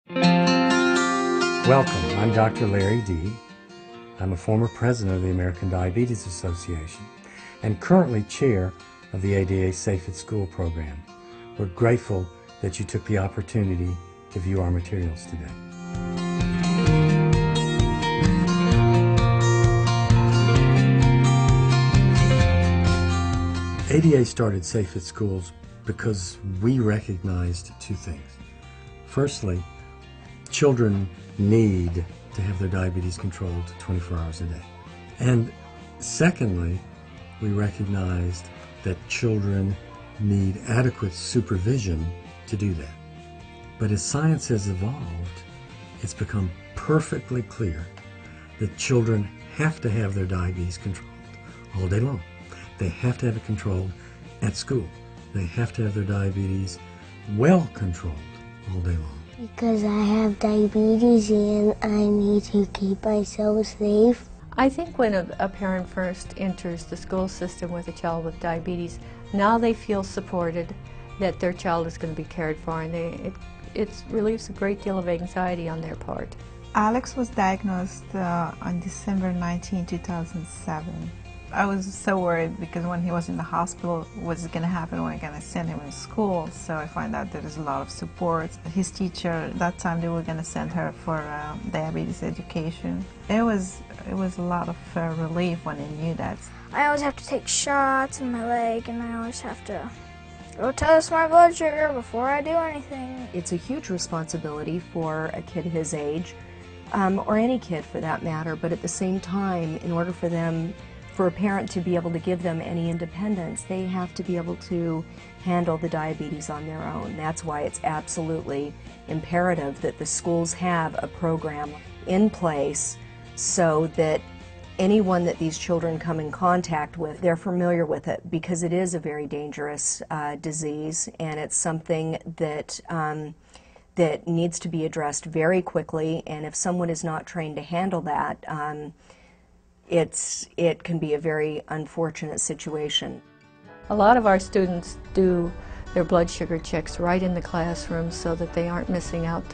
Welcome, I'm Dr. Larry Dee. I'm a former president of the American Diabetes Association and currently chair of the ADA Safe at School program. We're grateful that you took the opportunity to view our materials today. ADA started Safe at Schools because we recognized two things. Firstly, children need to have their diabetes controlled 24 hours a day. And secondly, we recognized that children need adequate supervision to do that. But as science has evolved, it's become perfectly clear that children have to have their diabetes controlled all day long. They have to have it controlled at school. They have to have their diabetes well controlled all day long. Because I have diabetes and I need to keep myself safe. I think when a parent first enters the school system with a child with diabetes, now they feel supported that their child is going to be cared for, and it relieves a great deal of anxiety on their part. Alex was diagnosed on December 19, 2007. I was so worried because when he was in the hospital, what's going to happen when I'm going to send him to school? So I find out there is a lot of support. His teacher, at that time, they were going to send her for diabetes education. It was a lot of relief when I knew that. I always have to take shots in my leg, and I always have to go test my blood sugar before I do anything. It's a huge responsibility for a kid his age, or any kid for that matter, but at the same time, in order for a parent to be able to give them any independence, they have to be able to handle the diabetes on their own. That's why it's absolutely imperative that the schools have a program in place so that anyone that these children come in contact with, they're familiar with it, because it is a very dangerous disease, and it's something that that needs to be addressed very quickly, and if someone is not trained to handle that, it can be a very unfortunate situation. A lot of our students do their blood sugar checks right in the classroom so that they aren't missing out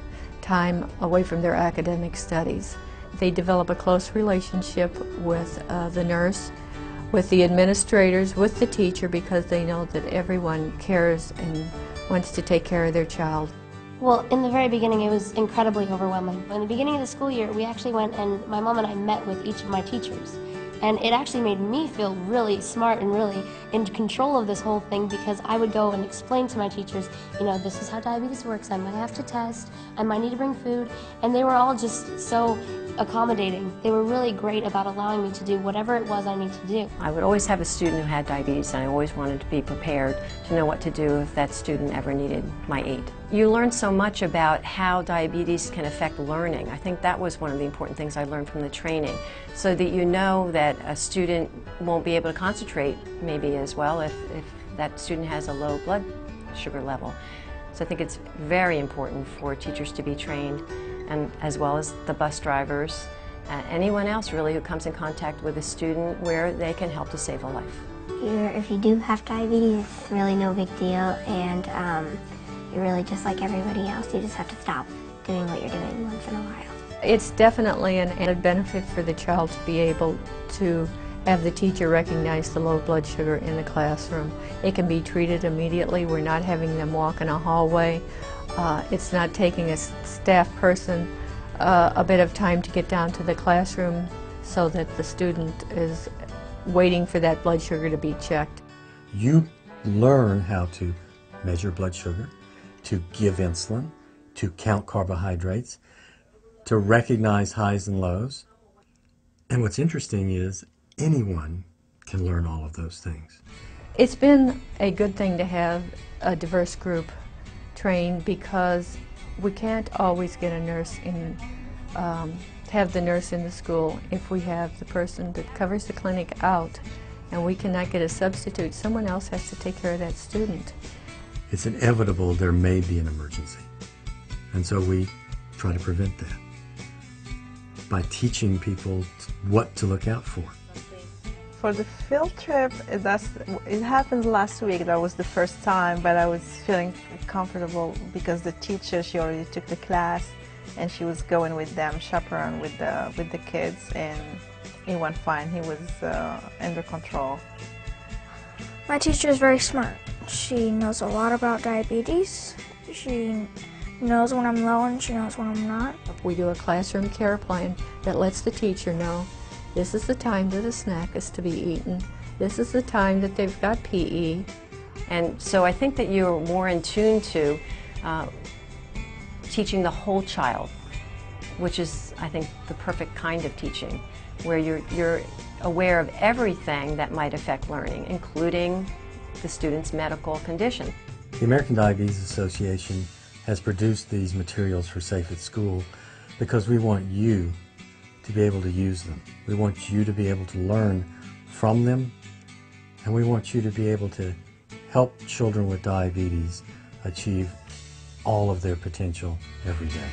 time away from their academic studies. They develop a close relationship with the nurse, with the administrators, with the teacher, because they know that everyone cares and wants to take care of their child. Well, in the very beginning, it was incredibly overwhelming. In the beginning of the school year, we actually went and my mom and I met with each of my teachers. And it actually made me feel really smart and really in control of this whole thing, because I would go and explain to my teachers, you know, this is how diabetes works. I might have to test. I might need to bring food. And they were all just so accommodating. They were really great about allowing me to do whatever it was I need to do. I would always have a student who had diabetes, and I always wanted to be prepared to know what to do if that student ever needed my aid. You learn so much about how diabetes can affect learning. I think that was one of the important things I learned from the training, so that you know that a student won't be able to concentrate maybe as well if that student has a low blood sugar level. So I think it's very important for teachers to be trained, and as well as the bus drivers, anyone else really who comes in contact with a student where they can help to save a life. If you do have diabetes, it's really no big deal, and you're really just like everybody else. You just have to stop doing what you're doing once in a while. It's definitely an added benefit for the child to be able to have the teacher recognize the low blood sugar in the classroom. It can be treated immediately. We're not having them walk in a hallway. It's not taking a staff person a bit of time to get down to the classroom so that the student is waiting for that blood sugar to be checked. You learn how to measure blood sugar, to give insulin, to count carbohydrates, to recognize highs and lows. And what's interesting is anyone can learn all of those things. It's been a good thing to have a diverse group trained, because we can't always get a nurse in, have the nurse in the school. If we have the person that covers the clinic out and we cannot get a substitute, someone else has to take care of that student. It's inevitable there may be an emergency, and so we try to prevent that by teaching people what to look out for. For the field trip, it happened last week. That was the first time, but I was feeling comfortable because the teacher, she already took the class. and she was going with them, chaperone with the kids, and he went fine. He was under control. My teacher is very smart. She knows a lot about diabetes. She knows when I'm low and she knows when I'm not. We do a classroom care plan that lets the teacher know this is the time that a snack is to be eaten. This is the time that they've got PE. And so I think that you're more in tune to teaching the whole child, which is, I think, the perfect kind of teaching, where you're aware of everything that might affect learning, including the student's medical condition. The American Diabetes Association has produced these materials for Safe at School because we want you to be able to use them. We want you to be able to learn from them, and we want you to be able to help children with diabetes achieve all of their potential every day.